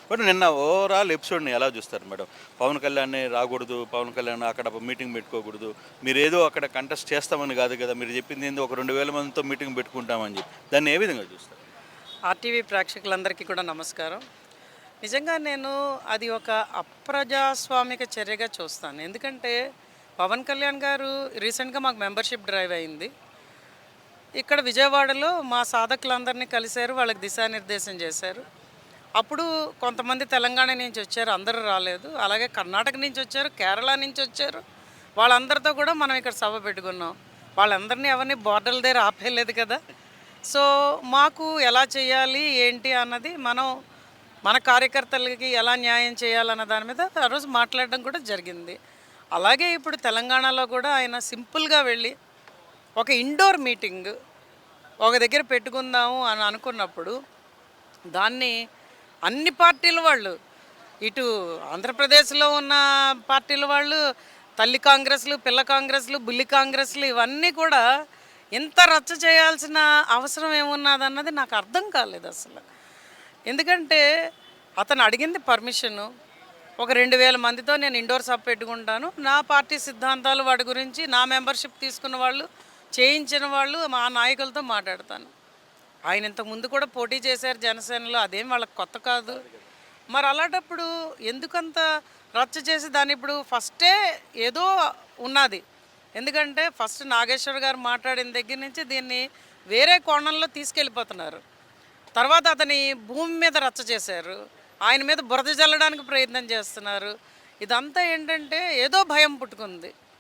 But నిన్న overall ఎపిసోడ్ని ఎలా చూస్తారు మేడం? పవన్ కళ్యాణ్‌ని రాకూడదు, పవన్ కళ్యాణ్ అక్కడ మీటింగ్ పెట్టుకోకూడదు. మీరేదో అక్కడ కంటెస్ట్ చేస్తామని కాదు కదా! మీరు చెప్పింది ఏందో ఒక 2000 మందితో మీటింగ్ పెట్టుకుంటామని చెప్పి. దాన్ని ఏ విధంగా చూస్తారు? ఆర్టీవీ ప్రేక్షకులందరికీ కూడా నమస్కారం. నిజంగా నేను అది ఒక అప్రజాస్వామిక చర్యగా చూస్తాను. ఎందుకంటే పవన్ కళ్యాణ్ గారు రీసెంట్‌గా మాకు మెంబర్‌షిప్ డ్రైవ్ అయింది. ఇక్కడ విజయవాడలో మా సాధకులందరినీ కలిశారు. వాళ్ళకి దిశానిర్దేశం చేశారు. అప్పుడు కొంతమంది తెలంగాణ నుంచి వచ్చారు. అందరూ రాలేదు. అలాగే కర్ణాటక నుంచి వచ్చారు. కేరళ నుంచి వచ్చారు. వాళ్ళందరితో కూడా మనం ఇక్కడ సభ పెట్టుకున్నాం. వాళ్ళందరినీ ఎవరిని బోర్డర్ల దగ్గర ఆపేయలేదు కదా! సో, మాకు ఎలా చేయాలి, ఏంటి అన్నది మన కార్యకర్తలకి ఎలా న్యాయం చేయాలన్న దాని మీద ఆ రోజు మాట్లాడడం కూడా జరిగింది. అలాగే ఇప్పుడు తెలంగాణలో కూడా ఆయన సింపుల్‌గా వెళ్ళి ఒక ఇండోర్ మీటింగ్ ఒక దగ్గర పెట్టుకుందాము అని అనుకున్నప్పుడు దాన్ని అన్ని పార్టీల వాళ్ళు ఇటు ఆంధ్రప్రదేశ్లో ఉన్న పార్టీల వాళ్ళు తల్లి కాంగ్రెస్లు, పిల్ల కాంగ్రెస్లు, బుల్లి కాంగ్రెస్లు ఇవన్నీ కూడా ఇంత రచ్చ చేయాల్సిన అవసరం ఏమున్నదన్నది నాకు అర్థం కాలేదు అసలు. ఎందుకంటే అతను అడిగింది పర్మిషను. ఒక 2000 మందితో నేను ఇండోర్ సభ పెట్టుకుంటాను. నా పార్టీ సిద్ధాంతాలు వాటి గురించి నా మెంబర్షిప్ తీసుకున్న వాళ్ళు, చేయించిన వాళ్ళు మా నాయకులతో మాట్లాడతాను. ఆయన ఇంతకుముందు కూడా పోటీ చేశారు జనసేనలో, అదేం వాళ్ళకి కొత్త కాదు. మరి అలాంటప్పుడు ఎందుకంత రచ్చ చేసి దాన్ని ఇప్పుడు ఫస్టే ఏదో ఉన్నది. ఎందుకంటే ఫస్ట్ నాగేశ్వర్ గారు మాట్లాడిన దగ్గర నుంచి దీన్ని వేరే కోణంలో తీసుకెళ్ళిపోతున్నారు. తర్వాత అతని భూమి మీద రచ్చ చేశారు. ఆయన మీద బురద జల్లడానికి ప్రయత్నం చేస్తున్నారు. ఇదంతా ఏంటంటే ఏదో భయం పుట్టుకుంది.